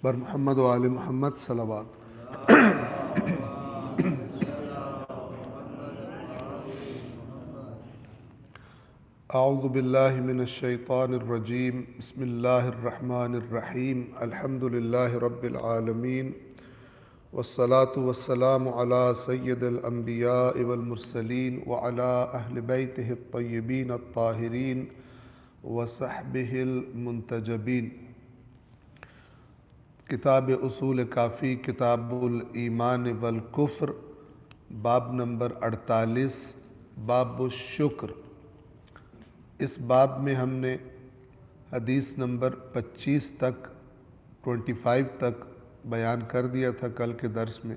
بر محمد و آل محمد صلوات۔ اعوذ باللہ من الشیطان الرجیم، بسم اللہ الرحمن الرحیم، الحمد للہ رب العالمین، والصلاة والسلام علی سید الانبیاء والمرسلین وعلی اہل بیتہ الطیبین الطاہرین وصحبہ المنتجبین۔ کتاب اصول کافی، کتاب الایمان والکفر، باب نمبر 48، باب الشکر۔ اس باب میں ہم نے حدیث نمبر 25 تک 25 تک بیان کر دیا تھا کل کے درس میں۔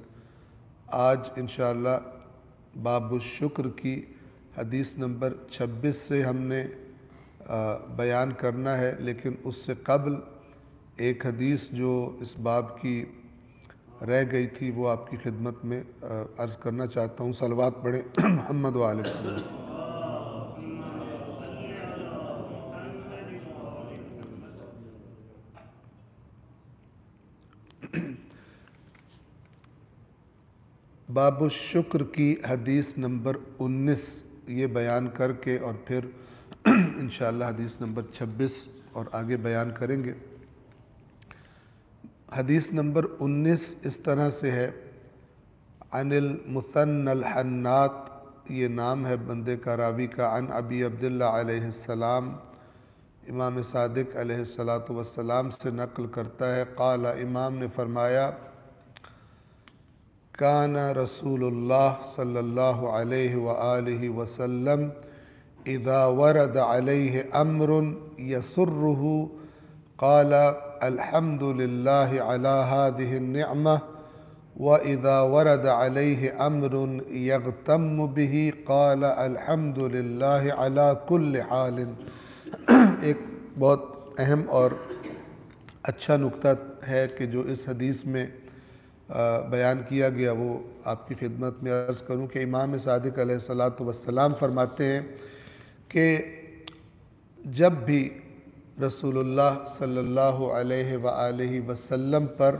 آج انشاءاللہ باب الشکر کی حدیث نمبر 26 سے ہم نے بیان کرنا ہے، لیکن اس سے قبل ایک حدیث جو اس باب کی رہ گئی تھی وہ آپ کی خدمت میں عرض کرنا چاہتا ہوں۔ صلوات پڑھیں محمد و آل محمد۔ باب الشکر کی حدیث نمبر 19 یہ بیان کر کے اور پھر انشاءاللہ حدیث نمبر 26 اور آگے بیان کریں گے۔ حدیث نمبر 19 اس طرح سے ہے، عن المثنى الحناط، یہ نام ہے بندے کا راوی کا، عن ابی عبداللہ علیہ السلام، امام صادق علیہ السلام سے نقل کرتا ہے، قال، امام نے فرمایا، کان رسول اللہ صلی اللہ علیہ وآلہ وسلم اذا ورد علیہ امر یسرہ قال الحمد للہ علی هذه النعمة، وإذا ورد علیہ امر یغتم به قال الحمد للہ علی کل حال۔ ایک بہت اہم اور اچھا نکتہ ہے کہ جو اس حدیث میں بیان کیا گیا وہ آپ کی خدمت میں عرض کروں کہ امام صادق علیہ السلام فرماتے ہیں کہ جب بھی رسول اللہ صلی اللہ علیہ وآلہ وسلم پر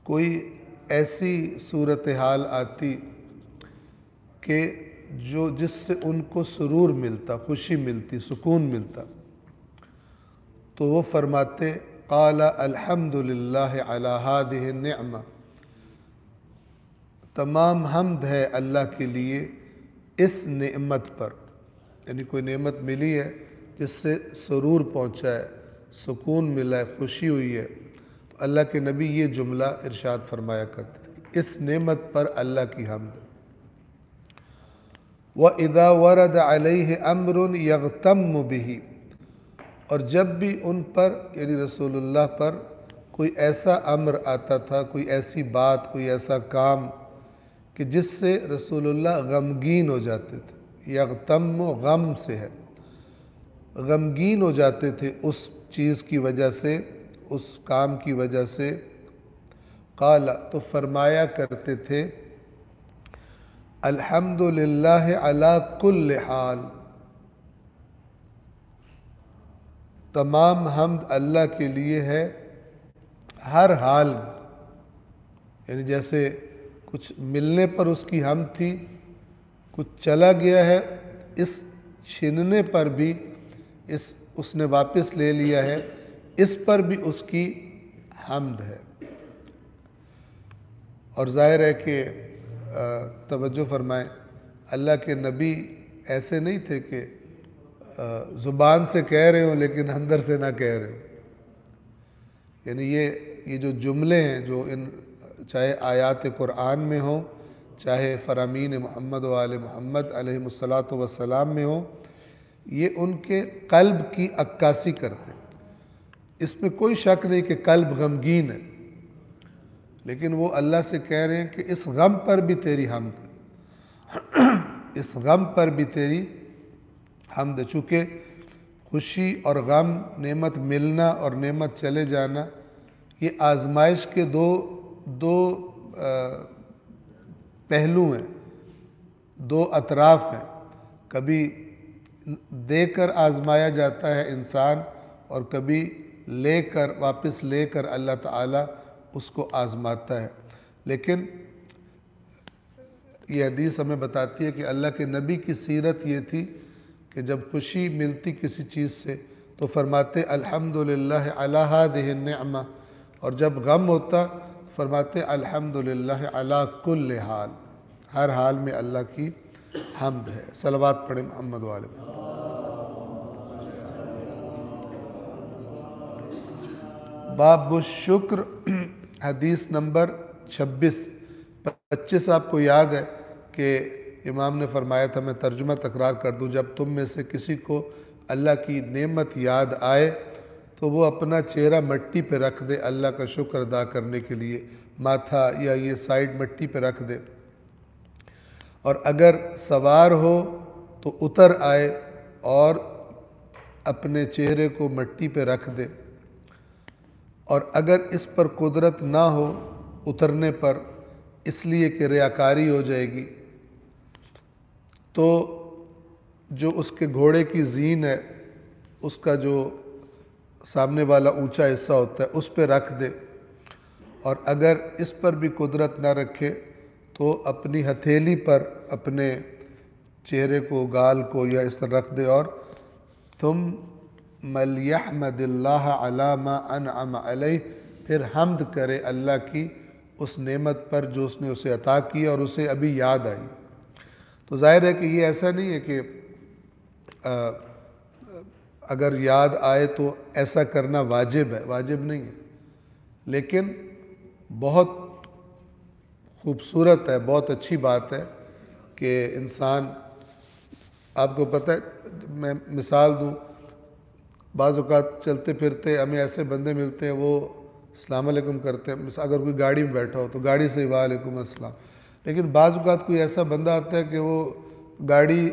کوئی ایسی صورتحال آتی کہ جس سے ان کو سرور ملتا، خوشی ملتی، سکون ملتا، تو وہ فرماتے قال الحمد للہ علی هذه النعمة، تمام حمد ہے اللہ کے لیے اس نعمت پر، یعنی کوئی نعمت ملی ہے جس سے سرور پہنچا ہے، سکون ملا ہے، خوشی ہوئی ہے، تو اللہ کے نبی یہ جملہ ارشاد فرمایا کرتے تھے، اس نعمت پر اللہ کی حمد۔ وَإِذَا وَرَدَ عَلَيْهِ أَمْرٌ يَغْتَمُّ بِهِ، اور جب بھی ان پر یعنی رسول اللہ پر کوئی ایسا امر آتا تھا، کوئی ایسی بات، کوئی ایسا کام کہ جس سے رسول اللہ غمگین ہو جاتے تھے، یغتم غم سے ہے، غمگین ہو جاتے تھے اس چیز کی وجہ سے، اس کام کی وجہ سے، قال، تو فرمایا کرتے تھے الحمد للہ علی کل حال، تمام حمد اللہ کے لیے ہے ہر حال میں، یعنی جیسے کچھ ملنے پر اس کی حمد تھی، کچھ چلا گیا ہے، اس چھننے پر بھی اس نے واپس لے لیا ہے، اس پر بھی اس کی حمد ہے۔ اور ظاہر ہے کہ توجہ فرمائیں، اللہ کے نبی ایسے نہیں تھے کہ زبان سے کہہ رہے ہوں لیکن اندر سے نہ کہہ رہے ہوں، یعنی یہ جو جملے ہیں جو چاہے آیات قرآن میں ہوں، چاہے فرامین محمد و آل محمد علیہ السلام میں ہوں، یہ ان کے قلب کی عکاسی کرتے ہیں۔ اس میں کوئی شک نہیں کہ قلب غمگین ہے، لیکن وہ اللہ سے کہہ رہے ہیں کہ اس غم پر بھی تیری حمد ہے، اس غم پر بھی تیری حمد ہے، چونکہ خوشی اور غم، نعمت ملنا اور نعمت چلے جانا، یہ آزمائش کے دو پہلو ہیں، دو اطراف ہیں، کبھی دے کر آزمایا جاتا ہے انسان اور کبھی واپس لے کر اللہ تعالیٰ اس کو آزماتا ہے۔ لیکن یہ حدیث ہمیں بتاتی ہے کہ اللہ کے نبی کی سیرت یہ تھی کہ جب خوشی ملتی کسی چیز سے تو فرماتے الحمدللہ علی ہذہ النعمہ، اور جب غم ہوتا فرماتے الحمدللہ علی کل حال، ہر حال میں اللہ کی حمد ہے۔ صلوات پڑھیں محمد والے۔ باب الشکر، حدیث نمبر 25 آپ کو یاد ہے کہ امام نے فرمایا تھا، میں ترجمہ تکرار کر دوں، جب تم میں سے کسی کو اللہ کی نعمت یاد آئے تو وہ اپنا چہرہ مٹی پہ رکھ دے اللہ کا شکر ادا کرنے کے لیے، ماتھا یا یہ سائیڈ مٹی پہ رکھ دے، اور اگر سوار ہو تو اتر آئے اور اپنے چہرے کو مٹی پہ رکھ دے، اور اگر اس پر قدرت نہ ہو اترنے پر اس لیے کہ ریاکاری ہو جائے گی، تو جو اس کے گھوڑے کی زین ہے، اس کا جو سامنے والا اونچا حصہ ہوتا ہے اس پہ رکھ دے، اور اگر اس پر بھی قدرت نہ رکھے تو اپنی ہتھیلی پر اپنے چہرے کو، گال کو یا اس طرح رکھ دے، اور ثم لیحمد اللہ علی ما انعم علیہ، پھر حمد کرے اللہ کی اس نعمت پر جو اس نے اسے عطا کی اور اسے ابھی یاد آئی۔ تو ظاہر ہے کہ یہ ایسا نہیں ہے کہ اگر یاد آئے تو ایسا کرنا واجب ہے، واجب نہیں ہے، لیکن بہت خوبصورت ہے، بہت اچھی بات ہے کہ انسان، آپ کو پتہ ہے، میں مثال دوں، بعض اوقات چلتے پھرتے ہمیں ایسے بندے ملتے ہیں وہ السلام علیکم کرتے ہیں، اگر کوئی گاڑی میں بیٹھا ہو تو گاڑی سے وعلیکم السلام، لیکن بعض اوقات کوئی ایسا بندہ آتا ہے کہ وہ گاڑی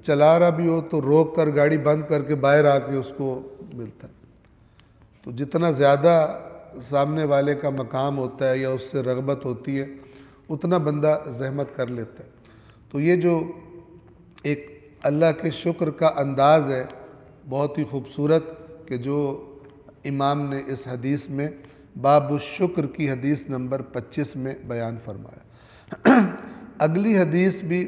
چلا رہا بھی ہو تو روک کر گاڑی بند کر کے باہر آ کے اس کو ملتا ہے، تو جتنا زیادہ سامنے والے کا مقام ہوتا ہے یا اس سے رغبت ہوتی ہے اتنا بندہ زحمت کر لیتا ہے۔ تو یہ جو ایک اللہ کے شکر کا انداز ہے بہت ہی خوبصورت کہ جو امام نے اس حدیث میں باب الشکر کی حدیث نمبر 25 میں بیان فرمایا۔ اگلی حدیث بھی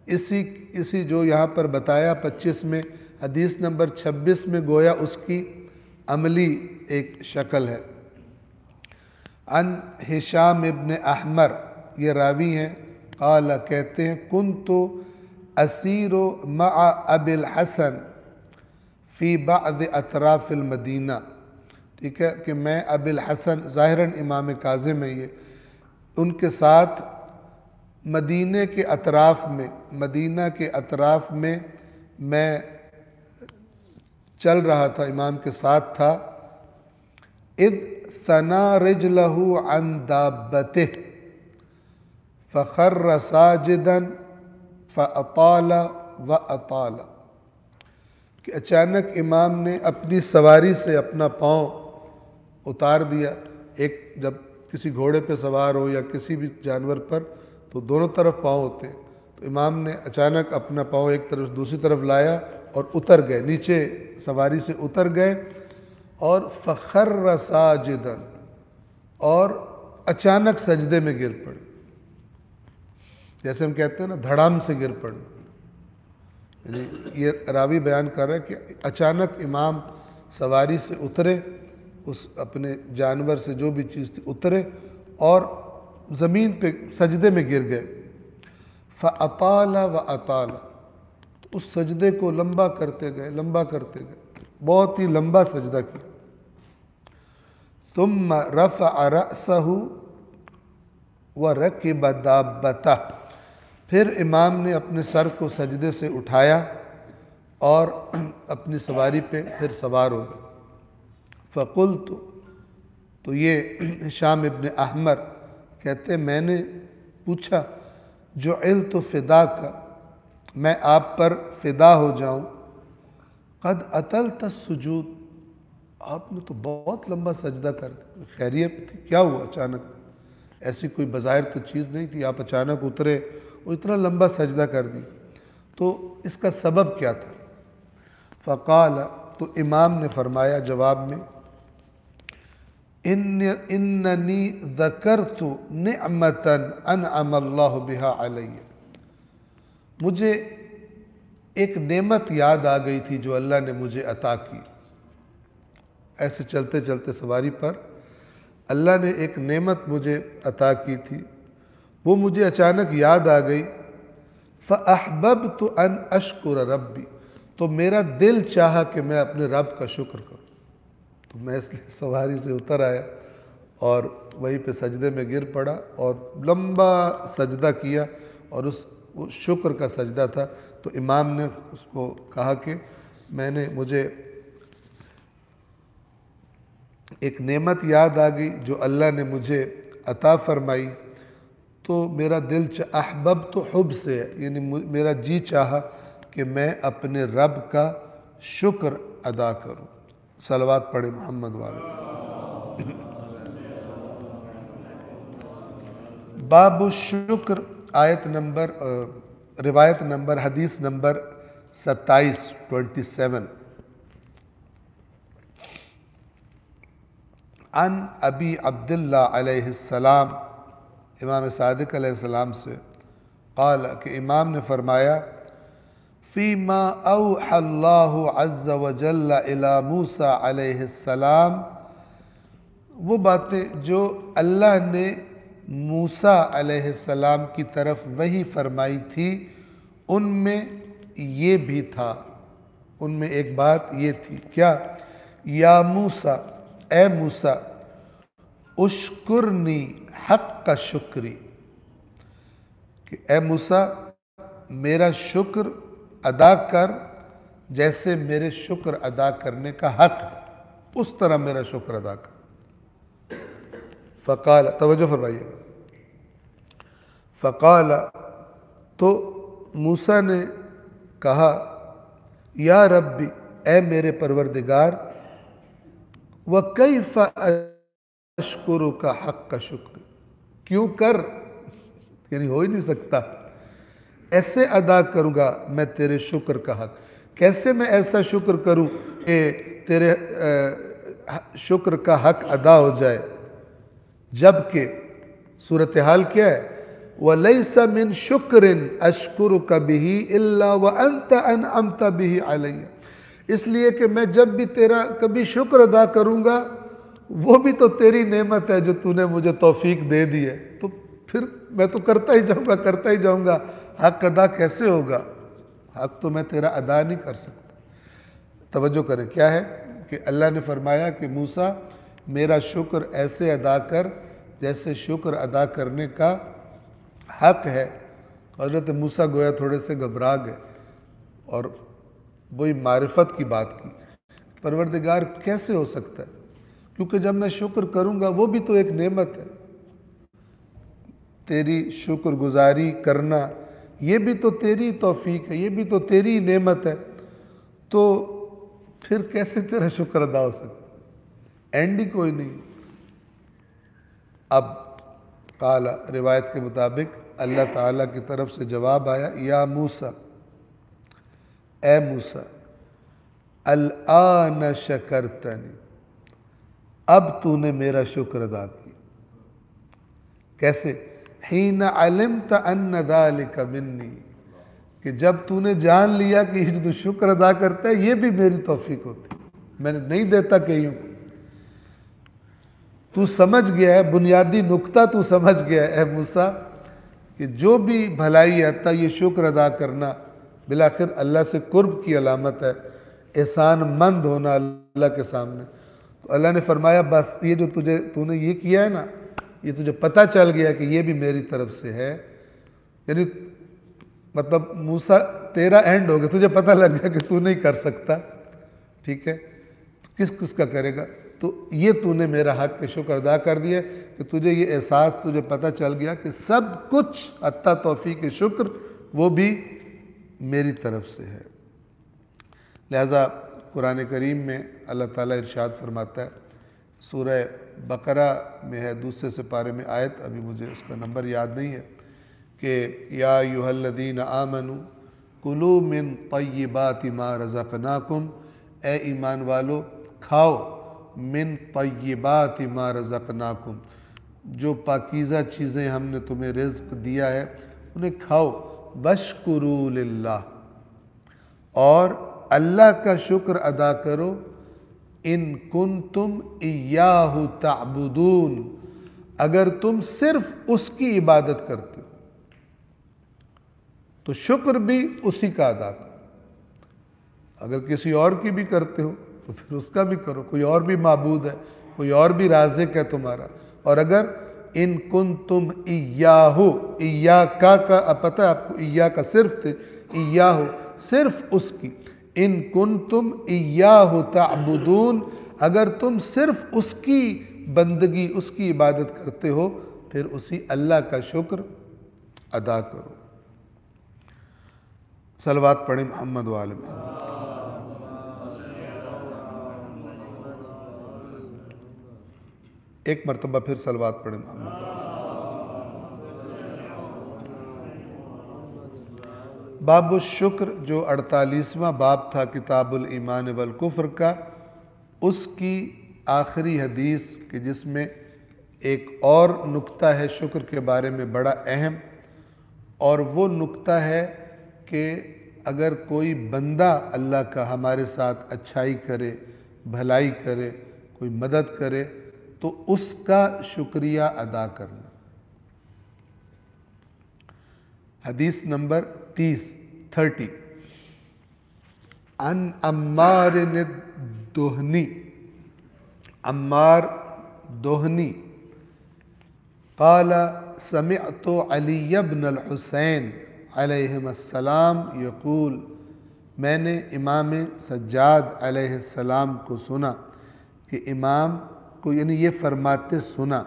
اسی جو یہاں پر بتایا 25 میں، حدیث نمبر 26 میں گویا اس کی عملی ایک شکل ہے۔ عن ہشام ابن احمر، یہ راوی ہیں، قال کہتے ہیں کنت اسیر مع ابی الحسن فی بعض اطراف المدینہ، ٹھیک ہے، کہ میں ابی الحسن ظاہراً امام کاظم ہیں، یہ ان کے ساتھ مدینہ کے اطراف میں میں چل رہا تھا، امام کے ساتھ تھا، اذ ثنا رجلہ عن دابتہ فخر ساجدا فاطال واطال، کہ اچانک امام نے اپنی سواری سے اپنا پاؤں اتار دیا۔ ایک جب کسی گھوڑے پہ سوار ہو یا کسی بھی جانور پر تو دونوں طرف پاؤں ہوتے ہیں، تو امام نے اچانک اپنا پاؤں ایک طرف دوسری طرف لایا اور اتر گئے، نیچے سواری سے اتر گئے، اور فخر ساجدا، اور اچانک سجدے میں گر پڑے، جیسے ہم کہتے ہیں نا دھڑام سے گر پڑنا، یعنی یہ راوی بیان کر رہا ہے کہ اچانک امام سواری سے اترے، اس اپنے جانور سے جو بھی چیز تھی اترے اور زمین پہ سجدے میں گر گئے۔ فاطال واطال، تو اس سجدے کو لمبا کرتے گئے، بہت ہی لمبا سجدہ کیا۔ ثم رفع رأسہ ورکب دابتہ، پھر امام نے اپنے سر کو سجدے سے اٹھایا اور اپنی سواری پہ پھر سوار ہو گئے۔ فقلت، تو یہ ہشام ابن احمر کہتے میں نے پوچھا، جعلت فداک، میں آپ پر فدا ہو جاؤں، قد اطلت السجود، آپ نے تو بہت لمبا سجدہ کر دیا، خیریت تھی؟ کیا ہوا اچانک؟ ایسی کوئی بظاہر تو چیز نہیں تھی، آپ اچانک اترے اور اتنا لمبا سجدہ کر دی، تو اس کا سبب کیا تھا؟ فقال، تو امام نے فرمایا جواب میں اننی ذکرت نعمتا انعم اللہ بہا علی، مجھے ایک نعمت یاد آ گئی تھی جو اللہ نے مجھے عطا کی۔ ایسے چلتے چلتے سواری پر اللہ نے ایک نعمت مجھے عطا کی تھی، وہ مجھے اچانک یاد آ گئی۔ فَأَحْبَبْتُ أَنْ أَشْكُرَ رَبِّي، تو میرا دل چاہا کہ میں اپنے رب کا شکر کروں، تو میں اس لیے سواری سے اتر آیا اور وہیں پہ سجدے میں گر پڑا اور لمبا سجدہ کیا، اور وہ شکر کا سجدہ تھا۔ تو امام نے اس کو کہا کہ مجھے ایک نعمت یاد آ گئی جو اللہ نے مجھے عطا فرمائی، تو میرا دل احببت حب سے ہے، یعنی میرا جی چاہا کہ میں اپنے رب کا شکر ادا کروں۔ صلوات پڑھے محمد والے۔ باب الشکر، آیت نمبر روایت نمبر حدیث نمبر 27 عن ابی عبداللہ علیہ السلام، امام صادق علیہ السلام سے، قال کہ امام نے فرمایا فیما اوحى اللہ عز وجل الی موسیٰ علیہ السلام، وہ باتیں جو اللہ نے موسیٰ علیہ السلام کی طرف وحی فرمائی تھی، ان میں یہ بھی تھا، ان میں ایک بات یہ تھی، کیا؟ یا موسیٰ، اے موسیٰ، اشکرنی حق شکری، کہ اے موسیٰ میرا شکر ادا کر جیسے میرے شکر ادا کرنے کا حق ہے، اس طرح میرا شکر ادا کر۔ فقال، توجہ فرمائیے گا، فقال، تو موسیٰ نے کہا یا ربی، اے میرے پروردگار، وَكَيْفَ أَشْكُرُكَ حَقَّ شُكْرِ، کیوں کر، یعنی ہو ہی نہیں سکتا، ایسے ادا کروں گا میں تیرے شکر کا حق، کیسے میں ایسا شکر کروں کہ تیرے شکر کا حق ادا ہو جائے، جبکہ صورتحال کیا ہے؟ وَلَيْسَ مِن شُكْرٍ أَشْكُرُكَ بِهِ إِلَّا وَأَنْتَ أَنْعَمْتَ بِهِ عَلَيَّ، اس لیے کہ میں جب بھی تیرا کبھی شکر ادا کروں گا، وہ بھی تو تیری نعمت ہے جو تو نے مجھے توفیق دے دی ہے، تو پھر میں تو کرتا ہی جاؤں گا، حق ادا کیسے ہوگا؟ حق تو میں تیرا ادا نہیں کر سکتا۔ توجہ کریں، کیا ہے کہ اللہ نے فرمایا کہ موسیٰ میرا شکر ایسے ادا کر جیسے شکر ادا کرنے کا حق ہے۔ حضرت موسیٰ گویا تھوڑے سے گھبرا گئے اور وہی معرفت کی بات کی، پروردگار کیسے ہو سکتا ہے، کیونکہ جب میں شکر کروں گا وہ بھی تو ایک نعمت ہے، تیری شکر گزاری کرنا یہ بھی تو تیری توفیق ہے، یہ بھی تو تیری نعمت ہے، تو پھر کیسے تیرا شکر ادا ہو سکتا ہے؟ اینڈ ہی کوئی نہیں۔ اب قال، روایت کے مطابق اللہ تعالیٰ کی طرف سے جواب آیا، یا موسیٰ، اے موسیٰ، الآن شکرتنی، اب تو نے میرا شکر ادا کیا، کیسے؟ حین علمت ان ذلک منی، کہ جب تو نے جان لیا کہ یہ جو تو شکر ادا کرتا ہے یہ بھی میری توفیق ہوتی، میں نے نہیں دیتا کہیں کو، تو سمجھ گیا ہے، بنیادی نقطہ تو سمجھ گیا ہے اے موسیٰ کہ جو بھی بھلائی ہے یہ شکر ادا کرنا بالآخر اللہ سے قرب کی علامت ہے، احسان مند ہونا اللہ کے سامنے۔ تو اللہ نے فرمایا بس یہ جو تو نے یہ کیا ہے نا، یہ تجھے پتہ چل گیا کہ یہ بھی میری طرف سے ہے، یعنی مطلب موسیٰ تیرا اینڈ ہو گیا، تجھے پتہ لگ گیا کہ تو نہیں کر سکتا، ٹھیک ہے، تو کس کا کرے گا؟ تو یہ تو نے میرا حق کے شکر ادا کر دیا کہ تجھے یہ احساس، تجھے پتہ چل گیا کہ سب کچھ حتیٰ توفیق شکر وہ بھی میری طرف سے ہے۔ لہٰذا قرآن کریم میں اللہ تعالیٰ ارشاد فرماتا ہے، سورہ بقرہ میں ہے، دوسرے سپارے میں آیت، ابھی مجھے اس کا نمبر یاد نہیں ہے، کہ یا ایھا الذین آمنوا کلوا من طیبات ما رزقناکم اے ایمان والو کھاؤ من طیبات ما رزقناکم، جو پاکیزہ چیزیں ہم نے تمہیں رزق دیا ہے انہیں کھاؤ، واشکروا للہ، اور اللہ کا شکر ادا کرو، ان کنتم ایاہ تعبدون، اگر تم صرف اس کی عبادت کرتے ہو تو شکر بھی اسی کا ادا کرو، اگر کسی اور کی بھی کرتے ہو تو پھر اس کا بھی کرو، کوئی اور بھی معبود ہے، کوئی اور بھی رازق ہے تمہارا، اور اگر ان کنتم ایاہ، ایاکا کا پتہ ہے آپ کو، ایاہ کا صرف تھے، ایاہ صرف اس کی، ان کنتم ایاہ تعبدون، اگر تم صرف اس کی بندگی، اس کی عبادت کرتے ہو پھر اسی اللہ کا شکر ادا کرو۔ صلوات پڑھیں محمد و آل محمد۔ ایک مرتبہ پھر صلوات پڑھیں محمد و آل محمد۔ باب الشکر جو 48واں باب تھا کتاب الایمان والکفر کا، اس کی آخری حدیث کہ جس میں ایک اور نکتہ ہے شکر کے بارے میں بڑا اہم، اور وہ نکتہ ہے کہ اگر کوئی بندہ اللہ کا ہمارے ساتھ اچھائی کرے، بھلائی کرے، کوئی مدد کرے تو اس کا شکریہ ادا کرنا۔ حدیث نمبر 30 عن عمار الدہنی، عمار دہنی قال سمعت علی بن الحسین علیہم السلام یقول، میں نے امام سجاد علیہ السلام کو سنا کہ امام کو یعنی یہ فرماتے سنا،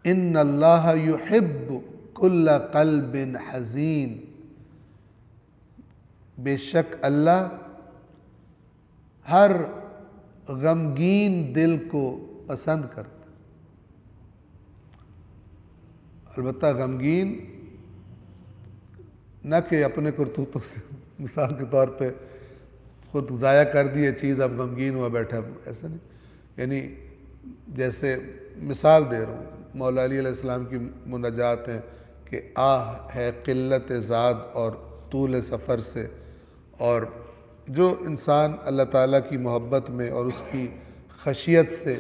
ان اللہ یحب کل قلب حزین، بے شک اللہ ہر غمگین دل کو پسند کرتا، البتہ غمگین نہ کہ اپنے کرتوتوں سے، مثال کے طور پہ خود ضائع کر دی ہے چیز، اب غمگین ہوا بیٹھا، ایسا نہیں، یعنی جیسے مثال دے رہا ہوں، مولا علی علیہ السلام کی مناجات ہیں کہ آہ ہے قلت زاد اور طول سفر سے، اور جو انسان اللہ تعالیٰ کی محبت میں اور اس کی خشیت سے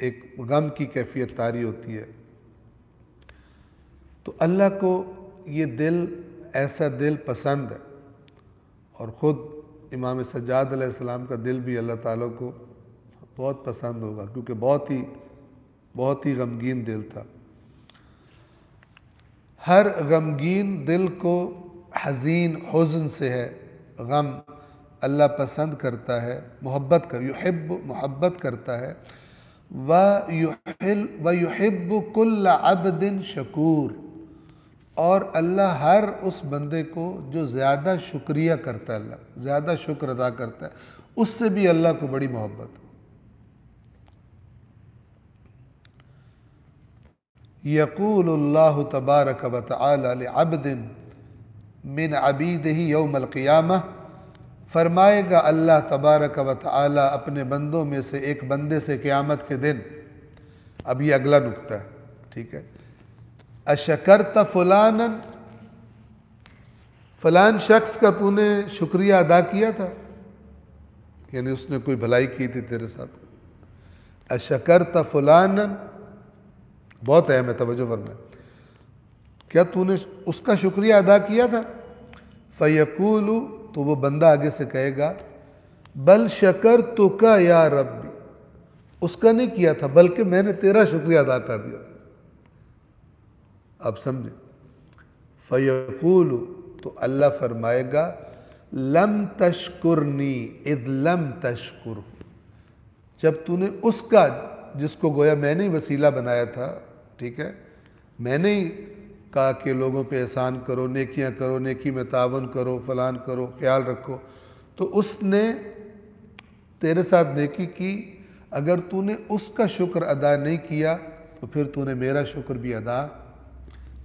ایک غم کی کیفیت طاری ہوتی ہے، تو اللہ کو یہ دل، ایسا دل پسند ہے، اور خود امام سجاد علیہ السلام کا دل بھی اللہ تعالیٰ کو بہت پسند ہوگا، کیونکہ بہت ہی غمگین دل تھا۔ ہر غمگین دل کو حزین، حزن سے ہے، غم اللہ پسند کرتا ہے، محبت کرتا ہے، وَيُحِبُّ كُلَّ عَبْدٍ شَكُورٍ، اور اللہ ہر اس بندے کو جو زیادہ شکریہ کرتا ہے، اللہ زیادہ شکر ادا کرتا ہے، اس سے بھی اللہ کو بڑی محبت ہے۔ یقول اللہ تبارک و تعالی لعبد من عبیدہ یوم القیامہ، فرمائے گا اللہ تبارک و تعالی اپنے بندوں میں سے ایک بندے سے قیامت کے دن، اب یہ اگلا نکتہ ہے، ٹھیک ہے، اشکرت فلانا، فلان شخص کا تو نے شکریہ ادا کیا تھا، یعنی اس نے کوئی بھلائی کی تھی تیرے ساتھ، اشکرت فلانا، بہت اہم ہے، توجہ فرمائے، کیا تو نے اس کا شکریہ ادا کیا تھا؟ فیقول، تو وہ بندہ آگے سے کہے گا، بل شکرتک یا ربی، اس کا نہیں کیا تھا بلکہ میں نے تیرا شکریہ ادا کر دیا تھا۔ اب سمجھیں، فیقول، تو اللہ فرمائے گا، لم تشکرنی اذ لم تشکر، جب تو نے اس کا، جس کو گویا میں نے وسیلہ بنایا تھا، ٹھیک ہے، میں نے کہا کہ لوگوں پہ احسان کرو، نیکیاں کرو، نیکی میں تعاون کرو، فلان کرو، خیال رکھو، تو اس نے تیرے ساتھ نیکی کی، اگر تو نے اس کا شکر ادا نہیں کیا تو پھر تو نے میرا شکر بھی ادا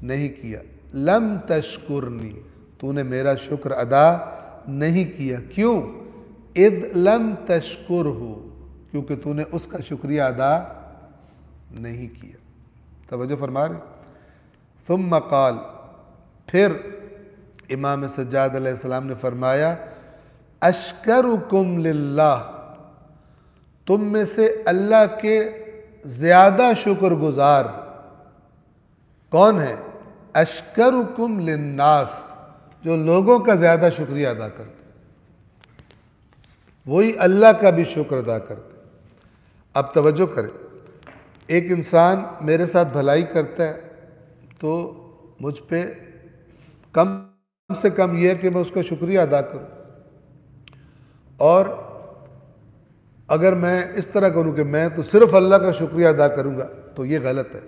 نہیں کیا۔ لم تشکرنی، تو نے میرا شکر ادا نہیں کیا. کیوں؟ اذ لم تشکرہ، کیونکہ تو نے اس کا شکریہ ادا نہیں کیا. توجہ فرما رہے. ثم قال، پھر امام سجاد علیہ السلام نے فرمایا اشکرکم للہ، تم میں سے اللہ کے زیادہ شکر گزار کون ہے؟ اشکرکم للناس، جو لوگوں کا زیادہ شکریہ ادا کرتے، وہی اللہ کا بھی شکر ادا کرتے. اب توجہ کریں، ایک انسان میرے ساتھ بھلائی کرتا ہے تو مجھ پہ کم سے کم یہ ہے کہ میں اس کا شکریہ ادا کروں، اور اگر میں اس طرح کروں کہ میں تو صرف اللہ کا شکریہ ادا کروں گا تو یہ غلط ہے.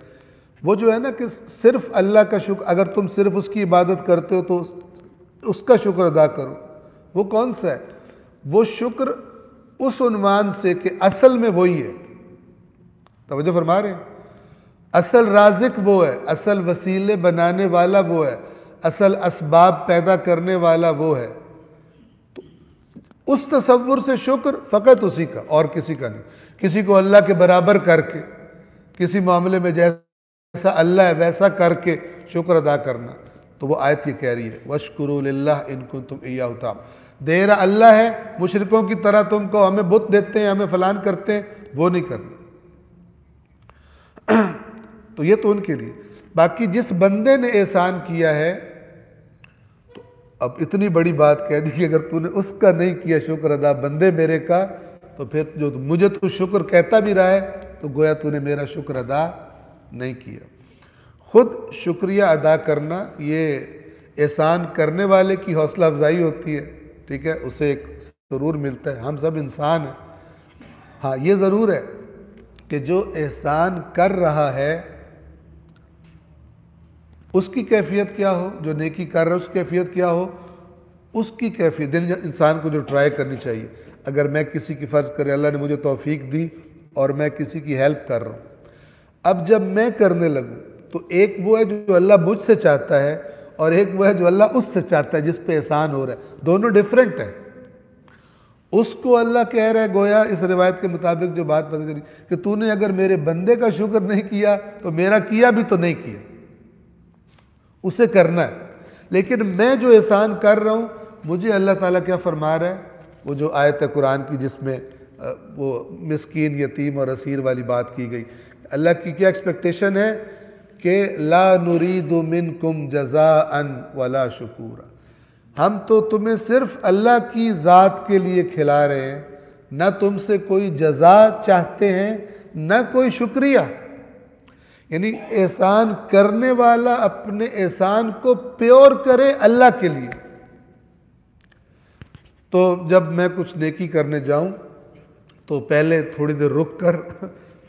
وہ جو ہے نا کہ صرف اللہ کا شکر، اگر تم صرف اس کی عبادت کرتے ہو تو اس کا شکر ادا کرو. وہ کون سا ہے؟ وہ شکر اس عنوان سے کہ اصل میں وہی ہے. توجہ فرما رہے ہیں؟ اصل رازق وہ ہے، اصل وسیلے بنانے والا وہ ہے، اصل اسباب پیدا کرنے والا وہ ہے. تو اس تصور سے شکر فقط اسی کا، اور کسی کا نہیں. کسی کو اللہ کے برابر کر کے، کسی معاملے میں جیسا اللہ ہے ویسا کر کے شکر ادا کرنا، تو وہ آیت یہ کہہ رہی ہے وَاشْكُرُوا لِلَّهِ إِن كُنتُمْ إِيَّاهُ تَعْبُدُونَ. دے رہا اللہ ہے، مشرکوں کی طرح تم کو ہمیں بت دیتے ہیں، ہمیں فلان کرتے ہیں، وہ نہیں کرنا. تو یہ تو ان کے لیے. باقی جس بندے نے احسان کیا ہے، تو اب اتنی بڑی بات کہہ دی کہ اگر تو نے اس کا نہیں کیا شکر ادا بندے میرے کا، تو پھر جو مجھے تو شکر کہتا بھی رہا ہے تو گویا تو نے میرا شکر ادا نہیں کیا. خود شکریہ ادا کرنا یہ احسان کرنے والے کی حوصلہ افزائی ہوتی ہے، ٹھیک ہے، اسے ایک سرور ملتا ہے. ہم سب انسان ہیں. ہاں یہ ضرور ہے کہ جو احسان کر رہا ہے اس کی کیفیت کیا ہو، جو نیکی کر رہا ہے اس کی کیفیت کیا ہو، اس کی کیفیت انسان کو جو ٹرائی کرنی چاہیے. اگر میں کسی کی فرض کرے اللہ نے مجھے توفیق دی اور میں کسی کی ہیلپ کر رہا ہوں، اب جب میں کرنے لگوں تو ایک وہ ہے جو اللہ مجھ سے چاہتا ہے، اور ایک وہ ہے جو اللہ اس سے چاہتا ہے جس پہ احسان ہو رہا ہے. دونوں ڈیفرنٹ ہیں. اس کو اللہ کہہ رہا ہے گویا اس روایت کے مطابق جو بات پتہ چلی کہ تو نے اگر میرے بندے کا شکر نہیں کیا تو میرا کیا بھی تو نہیں کیا. اسے کرنا ہے. لیکن میں جو احسان کر رہا ہوں، مجھے اللہ تعالیٰ کیا فرما رہا ہے؟ وہ جو آیت ہے قرآن کی جس میں وہ مسکین، یتیم اور اسیر والی بات کی گئی. اللہ کی کیا ایکسپیکٹیشن ہے کہ لا نرید منکم جزاء ولا شکورا، ہم تو تمہیں صرف اللہ کی ذات کے لیے کھلا رہے ہیں، نہ تم سے کوئی جزا چاہتے ہیں نہ کوئی شکریہ. یعنی احسان کرنے والا اپنے احسان کو پیور کرے اللہ کے لیے. تو جب میں کچھ نیکی کرنے جاؤں تو پہلے تھوڑی دیر رک کر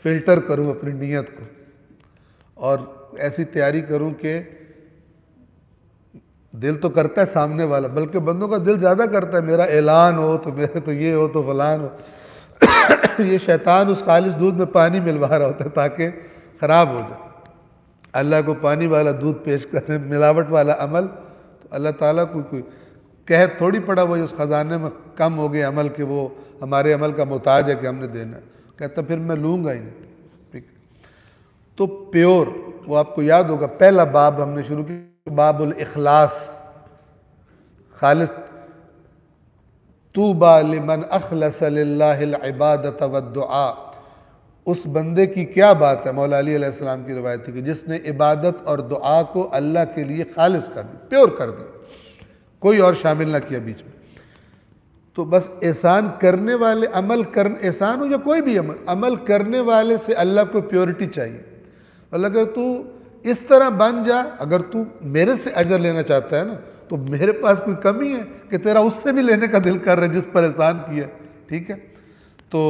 فلٹر کروں اپنی نیت کو، اور ایسی تیاری کروں کہ دل تو کرتا ہے سامنے والا، بلکہ بندوں کا دل زیادہ کرتا ہے میرا اعلان ہو تو میرے تو یہ ہو تو فلان ہو. یہ شیطان اس خالص دودھ میں پانی ملوا رہا ہوتا ہے تاکہ خراب ہو جائے. اللہ کو پانی والا دودھ پیش کرنے ملاوٹ والا عمل، تو اللہ تعالیٰ کو کوئی قحط تھوڑی پڑا وہ اس خزانے میں کم ہو گئے عمل کہ وہ ہمارے عمل کا محتاج ہے کہ ہم نے دینا ہے. کہتا پھر میں لوں گا ہی نہیں. ٹھیک ہے. تو پیور، وہ آپ کو یاد ہوگا پہلا باب ہم نے شروع کی، باب الاخلاص، خالص. طوبی لمن اخلص للہ العبادۃ والدعاء. اس بندے کی کیا بات ہے، مولا علی علیہ السلام کی روایت تھی کہ جس نے عبادت اور دعا کو اللہ کے لیے خالص کر دی، پیور کر دی، کوئی اور شامل نہ کیا بیچ میں. تو بس احسان کرنے والے احسان ہو یا کوئی بھی عمل کرنے والے سے اللہ کو پیورٹی چاہیے. اللہ کہ تو اس طرح بن جا، اگر تو میرے سے اجر لینا چاہتا ہے نا تو میرے پاس کوئی کمی ہے کہ تیرا اس سے بھی لینے کا دل کر رہا ہے جس پر احسان کیا. ٹھیک ہے. تو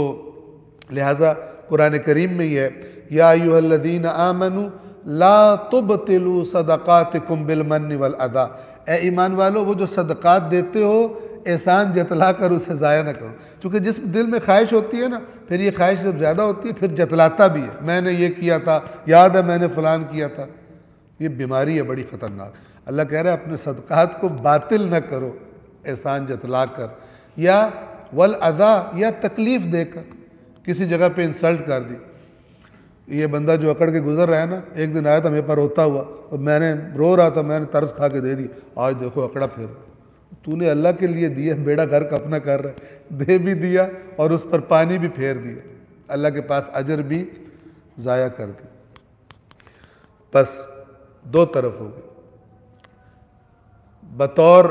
لہٰذا قرآن کریم میں یہ ہے یا ایھا الذین آمنوا لا تبطلوا صدقاتکم بالمن والاذی. اے ایمان والو، وہ جو صدقات دیتے ہو احسان جتلا کر اسے ضائع نہ کرو. چونکہ جس دل میں خواہش ہوتی ہے نا، پھر یہ خواہش جب زیادہ ہوتی ہے پھر جتلاتا بھی ہے، میں نے یہ کیا تھا، یاد ہے میں نے فلان کیا تھا. یہ بیماری ہے بڑی خطرناک. اللہ کہہ رہا ہے اپنے صدقات کو باطل نہ کرو احسان جتلا کر، یا والاذا، یا تکلیف دے کر، کسی جگہ پہ انسلٹ کر دی۔ یہ بندہ جو اکڑ کے گزر رہا ہے نا، ایک دن آیا تھا میرے پر روتا ہوا، اور میں نے رو رہا تھا، میں نے طرز کھا کے دے دی، آج دیکھو اکڑا پھر رہا۔ تو نے اللہ کے لیے دیا، بیڑا گھر کا اپنا کر رہا ہے، دے بھی دیا اور اس پر پانی بھی پھیر دیا، اللہ کے پاس اجر بھی ضائع کر دیا۔ بس دو طرف ہو گئی، بطور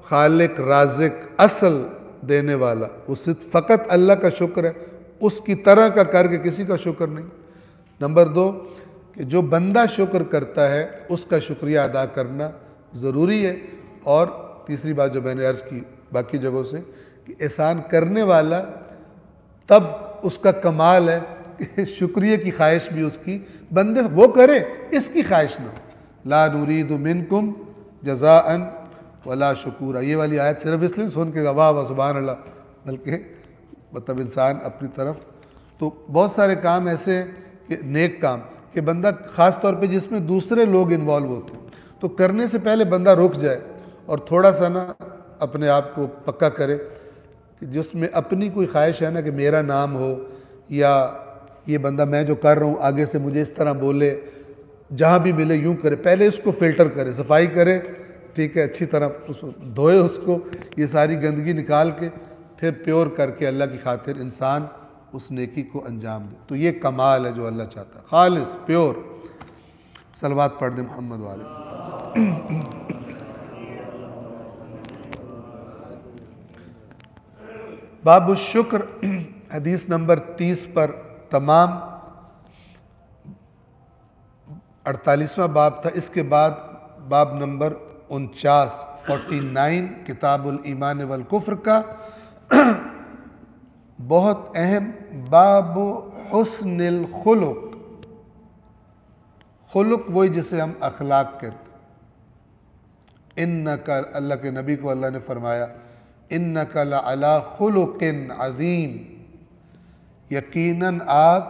خالق رازق اصل دینے والا اس فقط اللہ کا شکر ہے، اس کی طرح کا کر کے کسی کا شکر نہیں۔ نمبر دو کہ جو بندہ شکر کرتا ہے اس کا شکریہ ادا کرنا ضروری ہے۔ اور تیسری بات جو میں نے عرض کی باقی جگہوں سے کہ احسان کرنے والا تب اس کا کمال ہے کہ شکریہ کی خواہش بھی اس کی بندے وہ کرے، اس کی خواہش نہ ہو۔ لا نرید منکم جزاء ولا شکورا، یہ والی آیت صرف اس لیے سن کے واہ واہ سبحان اللہ، بلکہ مطلب انسان اپنی طرف تو بہت سارے کام ایسے ہیں کہ نیک کام کہ بندہ خاص طور پہ جس میں دوسرے لوگ انوالو ہوتے ہیں تو کرنے سے پہلے بندہ رک جائے اور تھوڑا سا نا اپنے آپ کو پکا کرے کہ جس میں اپنی کوئی خواہش ہے نا کہ میرا نام ہو، یا یہ بندہ میں جو کر رہا ہوں آگے سے مجھے اس طرح بولے، جہاں بھی ملے یوں کرے، پہلے اس کو فلٹر کرے، صفائی کرے، ٹھیک ہے، اچھی طرح دھوئے اس کو، یہ ساری گندگی نکال کے پھر پیور کر کے اللہ کی خاطر انسان اس نیکی کو انجام دے۔ تو یہ کمال ہے جو اللہ چاہتا ہے، خالص پیور۔ صلوات پڑھ دیں محمد والے۔ باب الشکر، حدیث نمبر 30 پر تمام، 48واں باب تھا۔ اس کے بعد باب نمبر 49 کتاب الایمان والکفر کا بہت اہم باب حسن الخلق۔ خلق وہی جسے ہم اخلاق کہتے ہیں۔ انکا، اللہ کے نبی کو اللہ نے فرمایا انکا لعلی خلق عظیم، یقیناً آپ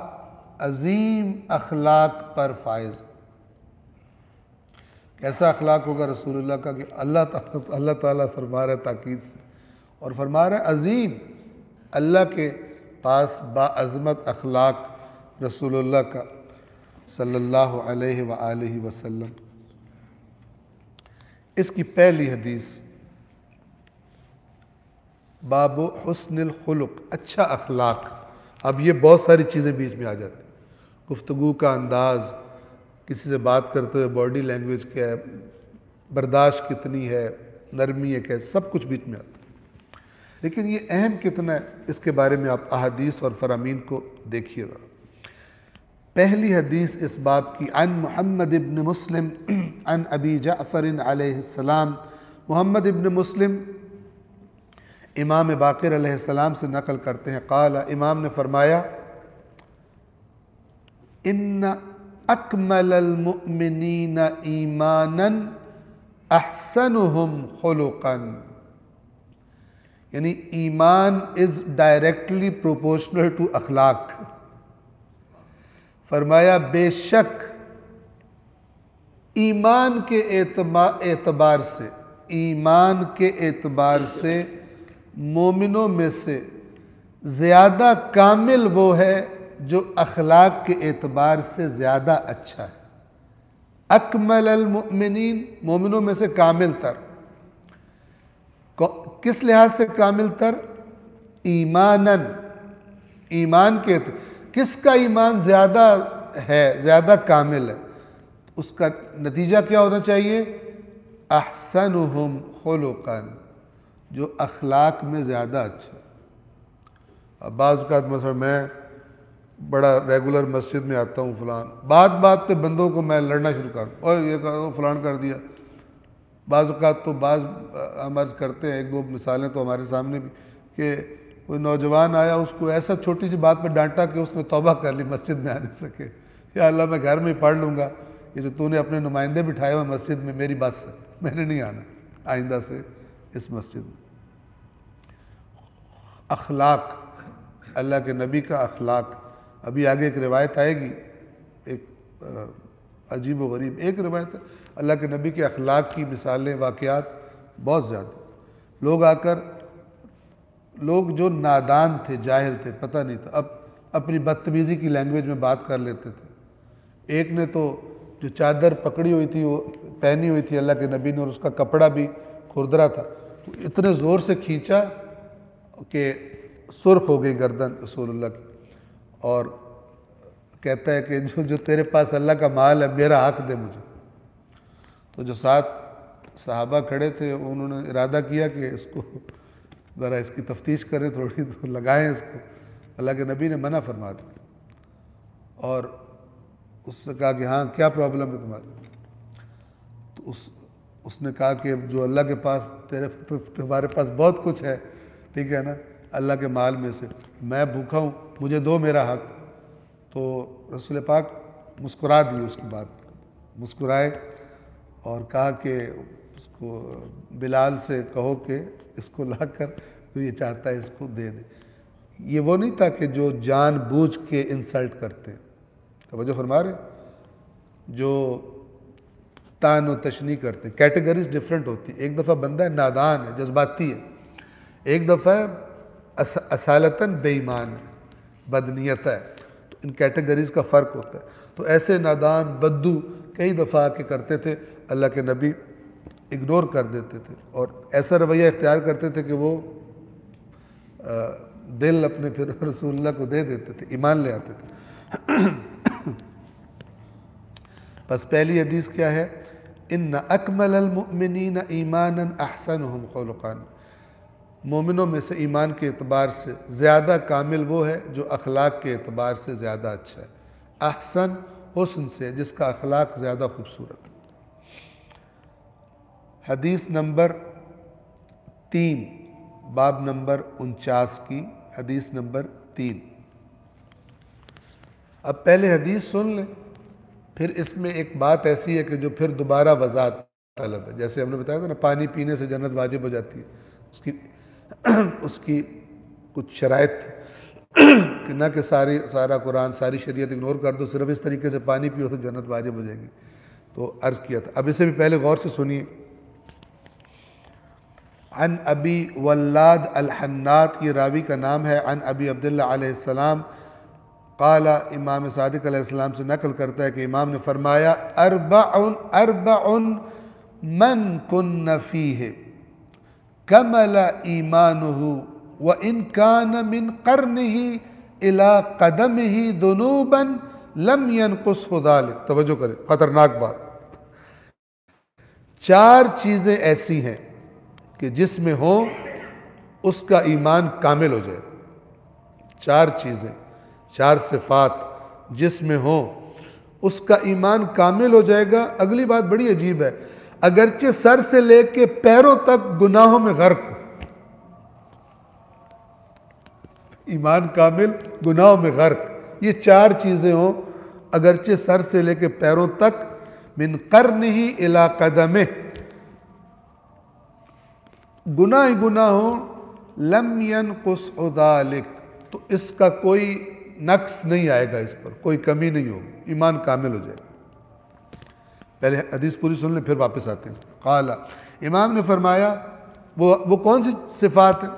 عظیم اخلاق پر فائز۔ کیسا اخلاق ہوگا رسول اللہ کا کہ اللہ تعالیٰ فرما رہا ہے تاکید سے، اور فرما رہا ہے عظیم، اللہ کے پاس باعظمت اخلاق رسول اللہ کا صلی اللہ علیہ وآلہ وسلم۔ اس کی پہلی حدیث باب حسن الخلق، اچھا اخلاق۔ اب یہ بہت ساری چیزیں بیچ میں آ جاتی ہیں، گفتگو کا انداز، کسی سے بات کرتے ہوئے باڈی لینگویج کیا ہے، برداشت کتنی ہے، نرمی ہے کیسے، سب کچھ بیچ میں آتا ہے۔ لیکن یہ اہم کتنا ہے اس کے بارے میں آپ احادیث اور فرامین کو دیکھیے ذرا۔ پہلی حدیث اس باب کی عن محمد ابن مسلم عن ابی جعفر علیہ السلام، محمد ابن مسلم امام باقر علیہ السلام سے نقل کرتے ہیں، قال، امام نے فرمایا، ان اکمل المؤمنین ایمانا احسنهم خلقا، یعنی ایمان از ڈائریکٹلی پروپورشنل ٹو اخلاق۔ فرمایا بے شک ایمان کے اعتبار سے، ایمان کے اعتبار سے مومنوں میں سے زیادہ کامل وہ ہے جو اخلاق کے اعتبار سے زیادہ اچھا ہے۔ اکمل المؤمنین، مومنوں میں سے کامل تر، کس لحاظ سے کامل تر؟ ایماناً، ایمان کے کس کا ایمان زیادہ ہے، زیادہ کامل ہے، اس کا نتیجہ کیا ہونا چاہیے؟ احسنہم خلقا، جو اخلاق میں زیادہ اچھا۔ اب بعض اوقات مثلا میں بڑا ریگولر مسجد میں آتا ہوں فلان، بات پہ بندوں کو میں لڑنا شروع کر دوں، اور یہ فلان کر دیا۔ بعض اوقات تو ہم عرض کرتے ہیں، ایک دو مثالیں تو ہمارے سامنے بھی، کہ کوئی نوجوان آیا، اس کو ایسا چھوٹی سی بات پہ ڈانٹا کہ اس نے توبہ کر لی، مسجد میں آ نہیں سکے، یا اللہ میں گھر میں ہی پڑھ لوں گا، یہ جو تو نے اپنے نمائندے بٹھائے ہوئے مسجد میں میری بات سے، میں نے نہیں آنا آئندہ سے اس مسجد میں۔ اخلاق، اللہ کے نبی کا اخلاق، ابھی آگے ایک روایت آئے گی، ایک عجیب و غریب. ایک روایت ہے اللہ کے نبی کے اخلاق کی مثالیں واقعات بہت زیادہ. لوگ جو نادان تھے، جاہل تھے، پتہ نہیں تھا، اب اپنی بدتمیزی کی لینگویج میں بات کر لیتے تھے. ایک نے تو جو چادر پکڑی ہوئی تھی، وہ پہنی ہوئی تھی اللہ کے نبی نے، اور اس کا کپڑا بھی کھردرا تھا، تو اتنے زور سے کھینچا کہ سرخ ہو گئی گردن رسول اللہ کی. اور کہتا ہے کہ جو تیرے پاس اللہ کا مال ہے، میرا حق دے مجھے. تو جو ساتھ صحابہ کھڑے تھے انہوں نے ارادہ کیا کہ اس کو ذرا اس کی تفتیش کریں، تھوڑی تو لگائیں اس کو. اللہ کے نبی نے منع فرما دیا اور اس سے کہا کہ ہاں کیا پرابلم ہے تمہاری. تو اس نے کہا کہ جو اللہ کے پاس تمہارے پاس بہت کچھ ہے، ٹھیک ہے نا، اللہ کے مال میں سے میں بھوکا ہوں، مجھے دو میرا حق. تو رسول پاک مسکرا دی، اس کی بات مسکرائے اور کہا کہ اس کو بلال سے کہو کہ اس کو لا کر جو یہ چاہتا ہے اس کو دے دے. یہ وہ نہیں تھا کہ جو جان بوجھ کے انسلٹ کرتے ہیں، توجہ فرما رہے، جو تان و تشنیع کرتے ہیں. کیٹیگریز ڈیفرنٹ ہوتی ہیں. ایک دفعہ بندہ نادان ہے، جذباتی ہے، ایک دفعہ اصالتاً بے ایمان ہے، بدنیت ہے. تو ان کیٹیگریز کا فرق ہوتا ہے. تو ایسے نادان بدو کئی دفعہ کے کرتے تھے، اللہ کے نبی اگنور کر دیتے تھے اور ایسا رویہ اختیار کرتے تھے کہ وہ دل اپنے پھر رسول اللہ کو دے دیتے تھے، ایمان لے آتے تھے. بس پہلی حدیث کیا ہے؟ ان اکمل المؤمنین ایمانا احسنهم خلقا. مومنوں میں سے ایمان کے اعتبار سے زیادہ کامل وہ ہے جو اخلاق کے اعتبار سے زیادہ اچھا ہے. احسن حسن سے، جس کا اخلاق زیادہ خوبصورت ہے. حدیث نمبر 3 باب نمبر 49 کی حدیث نمبر 3. اب پہلے حدیث سن لیں، پھر اس میں ایک بات ایسی ہے کہ جو پھر دوبارہ وضاحت طلب ہے. جیسے ہم نے بتایا تھا نا، پانی پینے سے جنت واجب ہو جاتی ہے، اس کی کچھ شرائط تھی کہ نہ کہ سارا قرآن ساری شریعت اگنور کر دو، صرف اس طریقے سے پانی پیو تو جنت واجب ہو جائے گی. تو عرض کیا تھا. اب اسے بھی پہلے غور سے سنیے. عن ابی ولاد الحنات، یہ راوی کا نام ہے. عن ابی عبداللہ علیہ السلام قال، امام صادق علیہ السلام سے نقل کرتا ہے کہ امام نے فرمایا، اربع من کن فیہ کمل ایمانہ وان کان من قرنہ الی قدمہ ذنوبا لم ینقصہ ذلک. توجہ کریں، خطرناک بات. 4 چیزیں ایسی ہیں کہ جس میں ہوں اس کا ایمان کامل ہو جائے. 4 چیزیں، 4 صفات جس میں ہوں اس کا ایمان کامل ہو جائے گا. اگلی بات بڑی عجیب ہے، اگرچہ سر سے لے کے پیروں تک گناہوں میں غرق ہو. ایمان کامل، گناہوں میں غرق، یہ 4 چیزیں ہوں اگرچہ سر سے لے کے پیروں تک. من قرنہ الی قدمہ، گناہ ہی گناہ ہوں. لم ینقص ذلک، تو اس کا کوئی نقص نہیں آئے گا، اس پر کوئی کمی نہیں ہوگی، ایمان کامل ہو جائے گا. پہلے حدیث پوری سن لیں پھر واپس آتے ہیں. قال، امام نے فرمایا وہ کون سی صفات ہیں؟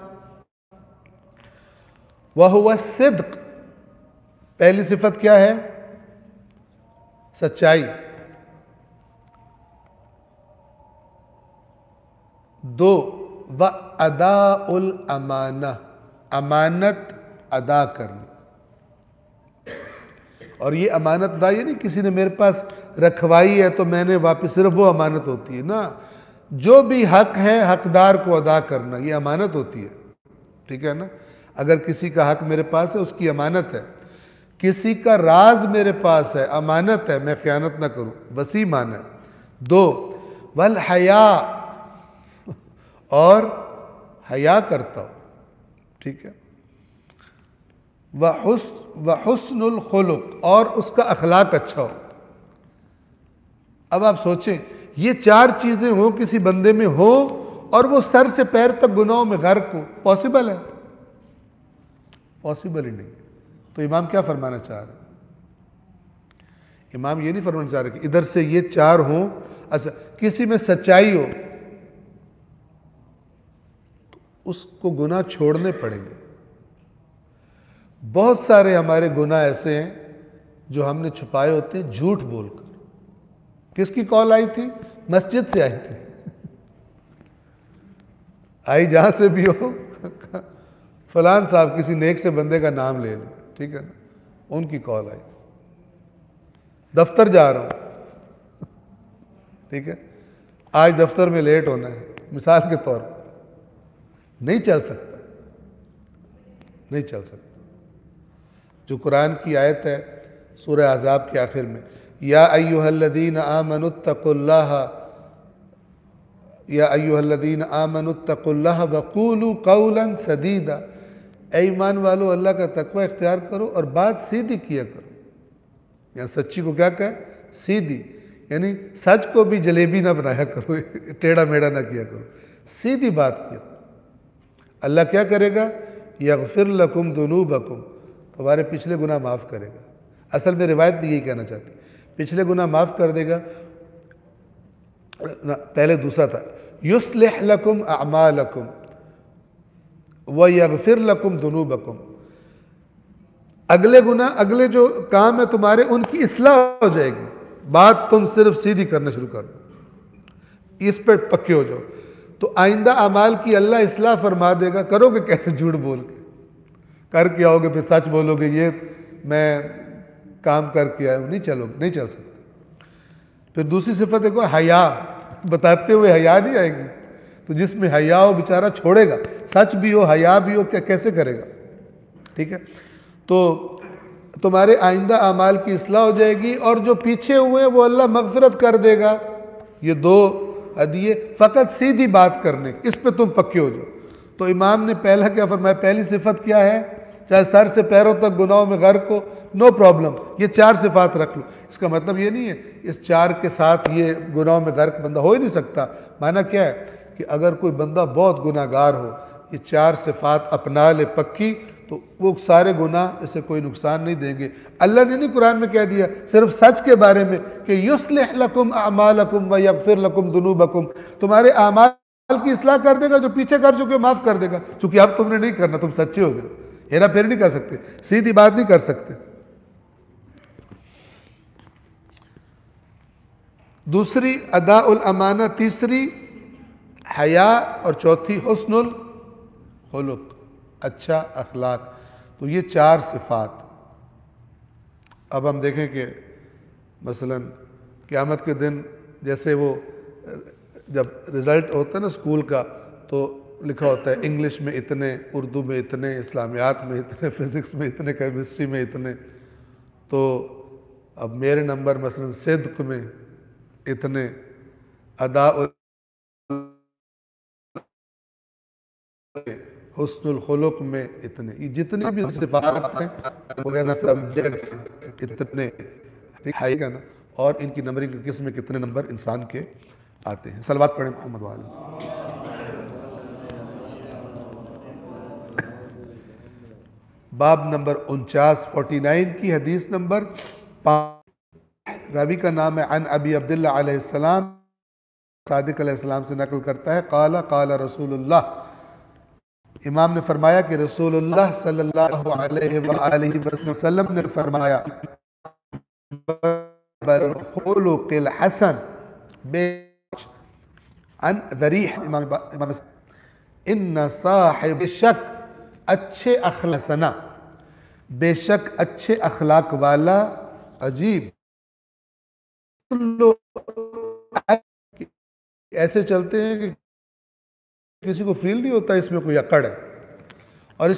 وَهُوَ الصِّدْقُ، پہلی صفت کیا ہے؟ سچائی. 2 وَأَدَاءُ الْأَمَانَةِ، امانت ادا کرنا. اور یہ امانت ادا یہ نہیں کسی نے میرے پاس رکھوائی ہے تو میں نے واپس، صرف وہ امانت ہوتی ہے نا. جو بھی حق ہے حقدار کو ادا کرنا، یہ امانت ہوتی ہے. ٹھیک ہے نا. اگر کسی کا حق میرے پاس ہے اس کی امانت ہے. کسی کا راز میرے پاس ہے، امانت ہے، میں خیانت نہ کروں، وسیع معنی. 2 والحیاء، اور حیا کرتا ہو. ٹھیک ہے. وحسن الخلق، اور اس کا اخلاق اچھا ہو. اب آپ سوچیں، یہ 4 چیزیں ہوں کسی بندے میں ہو اور وہ سر سے پیر تک گناہوں میں غرق ہو، پاسبل ہے؟ پاسبل ہی نہیں. تو امام کیا فرمانا چاہ رہے ہیں؟ امام یہ نہیں فرمانا چاہ رہے کہ ادھر سے یہ چار ہوں، اچھا کسی میں سچائی ہو تو اس کو گناہ چھوڑنے پڑیں گے۔ بہت سارے ہمارے گناہ ایسے ہیں جو ہم نے چھپائے ہوتے ہیں جھوٹ بول کر۔ کس کی کال آئی تھی؟ مسجد سے آئی تھی، آئی جہاں سے بھی ہو، فلان صاحب کسی نیک سے بندے کا نام لے لیں، ٹھیک ہے نا، ان کی کال آئی تھی۔ دفتر جا رہا ہوں، ٹھیک ہے، آج دفتر میں لیٹ ہونا ہے، مثال کے طور پر نہیں چل سکتا، نہیں چل سکتا۔ جو قرآن کی آیت ہے سورہ احزاب کے آخر میں، یا ایھا الذین آمنوا اتقوا اللہ، یا ایھا الذین آمنوا اتقوا اللہ وقولوا قولا سدیدا، اے ایمان والو اللہ کا تقوی اختیار کرو اور بات سیدھی کیا کرو۔ یہاں سچی کو کیا کہا؟ سیدھی، یعنی سچ کو بھی جلیبی نہ بنایا کرو، ٹیڑھا میڑھا نہ کیا کرو، سیدھی بات کیا کرو۔ اللہ کیا کرے گا؟ یغفر لکم ذنوبکم، تمہارے پچھلے گناہ معاف کرے گا۔ اصل میں روایت بھی یہی کہنا چاہتی ہے، پچھلے گناہ معاف کر دے گا۔ پہلے دوسرا تھا، یصلح لکم اعمالکم ویغفر لکم ذنوبکم، اگلے گناہ، اگلے جو کام ہے تمہارے، ان کی اصلاح ہو جائے گی، بات تم صرف سیدھی کرنا شروع کر دو، اس پہ پکے ہو جاؤ، تو آئندہ اعمال کی اللہ اصلاح فرما دے گا۔ کرو گے کیسے جھوٹ بول کے؟ کر کے آؤ گے پھر سچ بولو گے یہ میں کام کر کے آیا ہوں، نہیں چلو گے، نہیں چل سکتے۔ پھر دوسری صفت دیکھو، حیا، بتاتے ہوئے حیا نہیں آئے گی، تو جس میں حیا ہو بیچارہ چھوڑے گا، سچ بھی ہو حیا بھی ہو، کیسے کرے گا؟ ٹھیک ہے، تو تمہارے آئندہ اعمال کی اصلاح ہو جائے گی، اور جو پیچھے ہوئے ہیں وہ اللہ مغفرت کر دے گا۔ یہ دو ہدیے فقط سیدھی بات کرنے، اس پہ تم پکے ہو جاؤ۔ تو امام نے پہلا کیا فرمایا؟ پہلی صفت کیا ہے؟ چاہے سر سے پیروں تک گناہوں میں غرق ہو، نو پرابلم، یہ چار صفات رکھ لو۔ اس کا مطلب یہ نہیں ہے اس چار کے ساتھ یہ گناہوں میں غرق بندہ ہو ہی نہیں سکتا۔ معنی کیا ہے کہ اگر کوئی بندہ بہت گناہ گار ہو، یہ چار صفات اپنا لے پکی، تو وہ سارے گناہ اسے کوئی نقصان نہیں دیں گے۔ اللہ نے نہیں قرآن میں کہہ دیا صرف سچ کے بارے میں کہ یصلح لکم اعمالکم ویغفر لکم ذنوبکم، تمہارے اعمال کی اصلاح کر دے گا، جو پیچھے کر چکے معاف کر دے گا، چونکہ اب تم نے نہیں کرنا، تم سچے ہو گئے، ہیرا پھیر نہیں کر سکتے، سیدھی بات نہیں کر سکتے۔ دوسری اداء الامانہ، تیسری حیا، اور چوتھی حسن الخلق، اچھا اخلاق۔ تو یہ چار صفات۔ اب ہم دیکھیں کہ مثلا قیامت کے دن جیسے وہ جب رزلٹ ہوتا ہے نا اسکول کا، تو لکھا ہوتا ہے انگلش میں اتنے، اردو میں اتنے، اسلامیات میں اتنے، فزکس میں اتنے، کیمسٹری میں اتنے۔ تو اب میرے نمبر مثلا صدق میں اتنے، اداء حسن الخلق میں اتنے، یہ جتنے بھی صفات ہیں اتنے ہے نا، اور ان کی نمبرنگ کی قسم میں کتنے نمبر انسان کے آتے ہیں۔ صلوات پڑھیں محمد وآلہ۔ باب نمبر 49 کی حدیث نمبر 5، راوی کا نام ہے عن ابی عبداللہ علیہ السلام، صادق علیہ السلام سے نقل کرتا ہے، قال قال رسول اللہ، امام نے فرمایا کہ رسول اللہ صلی اللہ علیہ وآلہ وسلم نے فرمایا، بالخلق الحسن، عن ذریح امام ان صاحب شک، اچھے اخلاق، بے شک اچھے اخلاق والا، عجیب لوگ ایسے چلتے ہیں کہ کسی کو فیل نہیں ہوتا اس میں کوئی اکڑ ہے، اور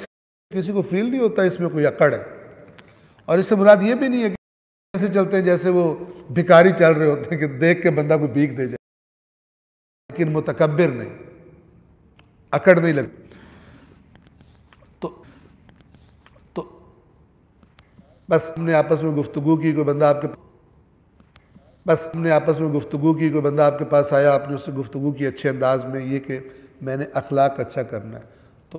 کسی کو فیل نہیں ہوتا اس میں کوئی اکڑ ہے، اور اس سے مراد یہ بھی نہیں ہے کہ ایسے چلتے ہیں جیسے وہ بھکاری چل رہے ہوتے ہیں کہ دیکھ کے بندہ کو بھیک دے جائے، لیکن متکبر نہیں، اکڑ نہیں لگتی۔ تو بس ہم نے آپس میں گفتگو کی، کوئی بندہ آپ کے پاس آیا، آپ نے اس سے گفتگو کی اچھے انداز میں، یہ کہ میں نے اخلاق اچھا کرنا ہے، تو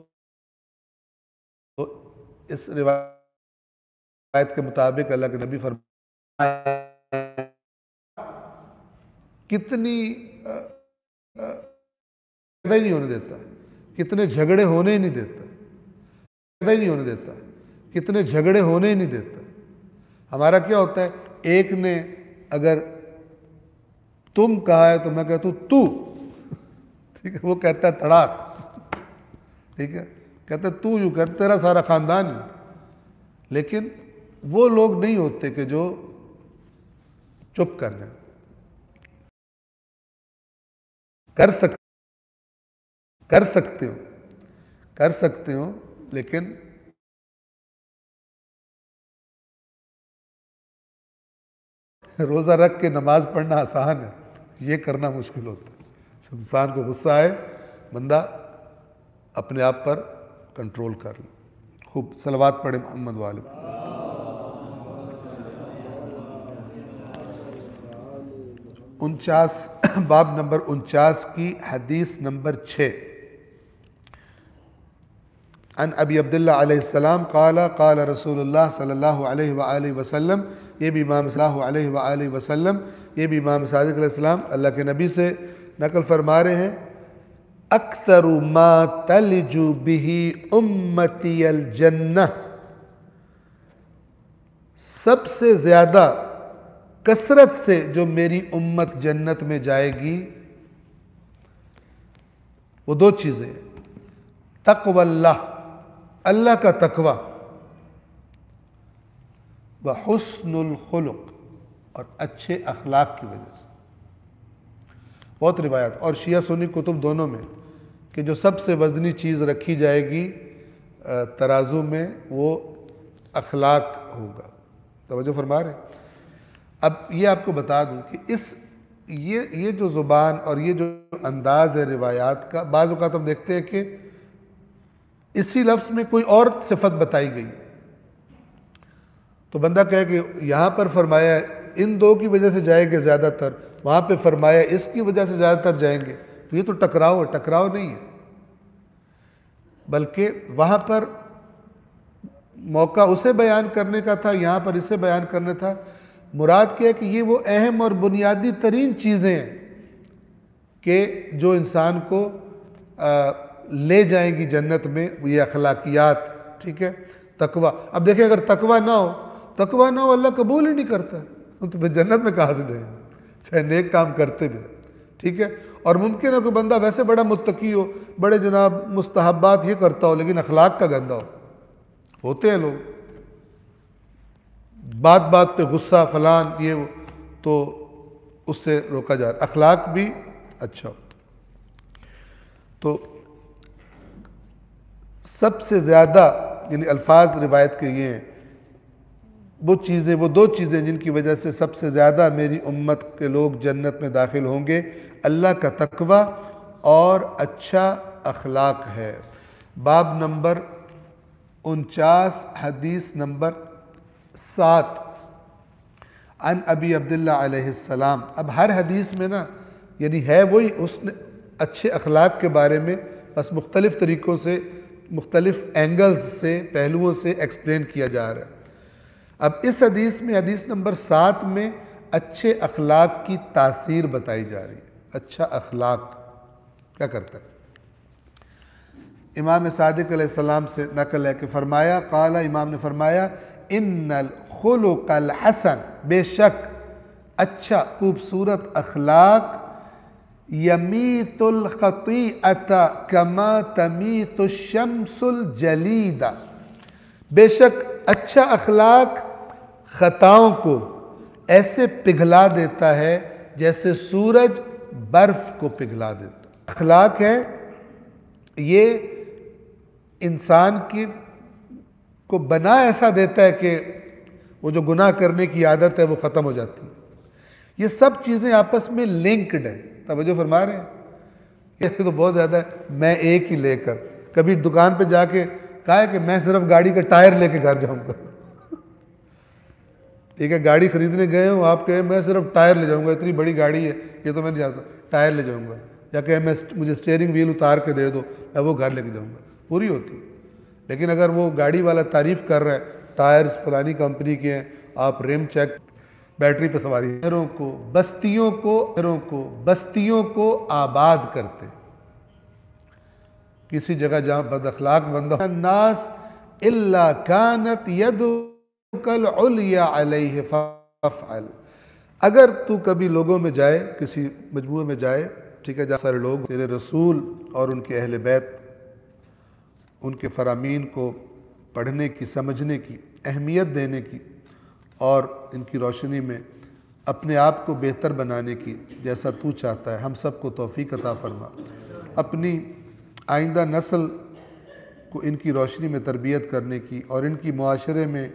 اس روایت کے مطابق اللہ کے نبی فرمایا کتنی پیدا ہی نہیں ہونے دیتا، کتنے جھگڑے ہونے ہی نہیں دیتا، پیدا ہی نہیں ہونے دیتا، کتنے جھگڑے ہونے ہی نہیں دیتا۔ ہمارا کیا ہوتا ہے، ایک نے اگر تم کہا ہے تو میں کہتا ہوں تو، ٹھیک ہے، وہ کہتا ہے تڑاک، ٹھیک ہے، کہتا ہے تو، یوں کہتا تیرا سارا خاندان ہی۔ لیکن وہ لوگ نہیں ہوتے کہ جو چپ کر جائیں۔ کر سکتے ہو لیکن روزہ رکھ کے نماز پڑھنا آسان ہے، یہ کرنا مشکل ہوتا ہے۔ جب انسان کو غصہ آئے بندہ اپنے آپ پر کنٹرول کر لے۔ خوب صلوات پڑھے محمد والے۔ باب نمبر 49 کی حدیث نمبر 6۔ عن ابی عبداللہ علیہ السلام قال قال رسول اللہ صلی اللہ علیہ وآلہ وسلم، یہ بھی امام صلی اللہ علیہ وآلہ وسلم، یہ بھی امام صادق علیہ السلام اللہ کے نبی سے نقل فرما رہے ہیں، اکثر ما تلج بہ امتی الجنہ، سب سے زیادہ کثرت سے جو میری امت جنت میں جائے گی وہ دو چیزیں ہیں، تقوی اللہ، اللہ کا تقوی، وحسن الخلق، اور اچھے اخلاق کی وجہ سے۔ بہت روایات اور شیعہ سنی کتب دونوں میں کہ جو سب سے وزنی چیز رکھی جائے گی ترازو میں وہ اخلاق ہوگا۔ توجہ فرما رہے ہیں۔ اب یہ آپ کو بتا دوں کہ یہ جو زبان اور یہ جو انداز ہے روایات کا، بعض اوقات ہم دیکھتے ہیں کہ اسی لفظ میں کوئی اور صفت بتائی گئی تو بندہ کہے کہ یہاں پر فرمایا ان دو کی وجہ سے جائیں گے زیادہ تر، وہاں پہ فرمایا اس کی وجہ سے زیادہ تر جائیں گے، تو یہ تو ٹکراؤ ہے۔ ٹکراؤ نہیں ہے، بلکہ وہاں پر موقع اسے بیان کرنے کا تھا، یہاں پر اسے بیان کرنا تھا۔ مراد کیا ہے کہ یہ وہ اہم اور بنیادی ترین چیزیں ہیں کہ جو انسان کو لے جائیں گی جنت میں، یہ اخلاقیات، ٹھیک ہے، تقوی۔ اب دیکھیں اگر تقوی نہ ہو اللہ قبول ہی نہیں کرتا، تو پھر جنت میں کہاں سے جائیں گے، چاہے نیک کام کرتے بھی، ٹھیک ہے۔ اور ممکن ہے کہ بندہ ویسے بڑا متقی ہو، بڑے جناب مستحبات یہ کرتا ہو، لیکن اخلاق کا گندہ ہوتے ہیں لوگ، بات پہ غصہ فلان یہ وہ، تو اس سے روکا جا رہا۔ اخلاق بھی اچھا ہو۔ تو سب سے زیادہ یعنی الفاظ روایت کے یہ ہیں، وہ دو چیزیں جن کی وجہ سے سب سے زیادہ میری امت کے لوگ جنت میں داخل ہوں گے، اللہ کا تقوی اور اچھا اخلاق ہے۔ باب نمبر 49 حدیث نمبر 7۔ عن ابی عبداللہ علیہ السلام۔ اب ہر حدیث میں نا یعنی ہے وہی اس نے اچھے اخلاق کے بارے میں، بس مختلف طریقوں سے، مختلف اینگلز سے، پہلوؤں سے ایکسپلین کیا جا رہا ہے۔ اب اس حدیث میں، حدیث نمبر 7 میں اچھے اخلاق کی تاثیر بتائی جا رہی ہے۔ اچھا اخلاق کیا کرتا ہے؟ امام صادق علیہ السلام سے نقل ہے کہ فرمایا، قال، امام نے فرمایا، ان الخلق الحسن، بے شک اچھا خوبصورت اخلاق، یمیت الخطیئۃ کما تمیت الشمس الجلیدہ، بے شک اچھا اخلاق خطاؤں کو ایسے پگھلا دیتا ہے جیسے سورج برف کو پگھلا دیتا ہے۔ اخلاق ہے یہ انسان کو بنا ایسا دیتا ہے کہ وہ جو گناہ کرنے کی عادت ہے وہ ختم ہو جاتی ہے۔ یہ سب چیزیں آپس میں لنکڈ ہیں، توجہ فرما رہے ہیں؟ یہ تو بہت زیادہ ہے۔ میں ایک ہی لے کر کبھی دکان پہ جا کے کہا ہے کہ میں صرف گاڑی کا ٹائر لے کے گھر جاؤں گا، ٹھیک ہے، گاڑی خریدنے گئے ہوں، آپ کہیں میں صرف ٹائر لے جاؤں گا، اتنی بڑی گاڑی ہے یہ تو میں نہیں جانتا، ٹائر لے جاؤں گا، یا کہ مجھے اسٹیئرنگ ویل اتار کے دے دو، میں وہ گھر لے کے جاؤں گا، پوری ہوتی ہے۔ لیکن اگر وہ گاڑی والا تعریف کر رہا ہے ٹائرز فلانی کمپنی کے ہیں، آپ ریم چیک، بیٹری پہ سواری، شہروں کو بستیوں کو آباد کرتے. کسی جگہ جہاں بد اخلاق بندہ الناس الا كانت يدك العليا علیہ فافعل. اگر تو کبھی لوگوں میں جائے، کسی مجموعے میں جائے، ٹھیک ہے، جہاں سارے لوگ تیرے رسول اور ان کے اہل بیت، ان کے فرامین کو پڑھنے کی، سمجھنے کی، اہمیت دینے کی اور ان کی روشنی میں اپنے آپ کو بہتر بنانے کی جیسا تو چاہتا ہے، ہم سب کو توفیق عطا فرما. اپنی آئندہ نسل کو ان کی روشنی میں تربیت کرنے کی اور ان کی معاشرے میں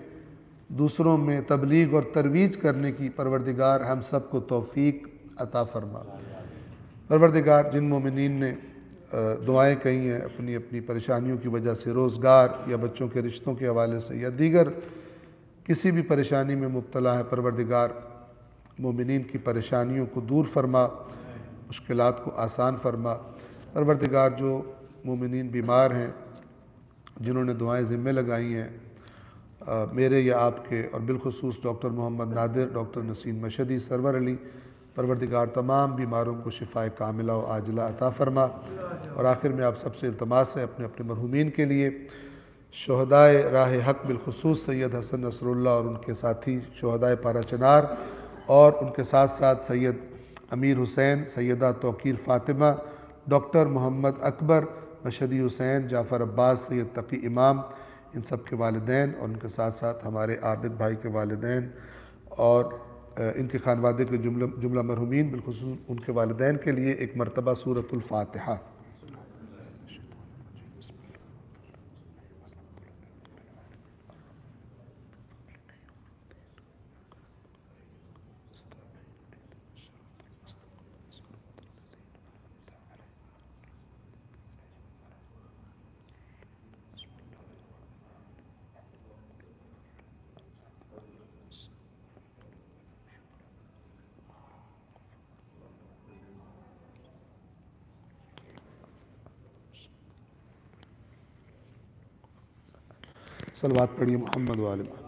دوسروں میں تبلیغ اور ترویج کرنے کی پروردگار ہم سب کو توفیق عطا فرما. پروردگار جن مومنین نے دعائیں کہی ہیں اپنی اپنی پریشانیوں کی وجہ سے، روزگار یا بچوں کے رشتوں کے حوالے سے یا دیگر کسی بھی پریشانی میں مبتلا ہے، پروردگار مومنین کی پریشانیوں کو دور فرما، مشکلات کو آسان فرما. پروردگار جو مومنین بیمار ہیں، جنہوں نے دعائیں ذمہ لگائی ہیں، میرے یا آپ کے، اور بالخصوص ڈاکٹر محمد نادر، ڈاکٹر نسیم مشہدی، سرور علی، پروردگار تمام بیماروں کو شفائے کاملہ و عاجلہ عطا فرما. اور آخر میں آپ سب سے التماس ہے اپنے اپنے مرحومین کے لیے، شہدائے راہ حق بالخصوص سید حسن نصر اللہ اور ان کے ساتھی شہدائے پارا چنار، اور ان کے ساتھ ساتھ سید امیر حسین، سیدہ توقیر فاطمہ، ڈاکٹر محمد اکبر، مشہدی حسین، جعفر عباس، سید تقی امام، ان سب کے والدین، اور ان کے ساتھ ساتھ ہمارے عابد بھائی کے والدین اور ان کے خانوادے کے جملہ مرحومین، بالخصوص ان کے والدین کے لیے ایک مرتبہ سورۃ الفاتحہ. صلوات پڑھیے محمد و آل محمد.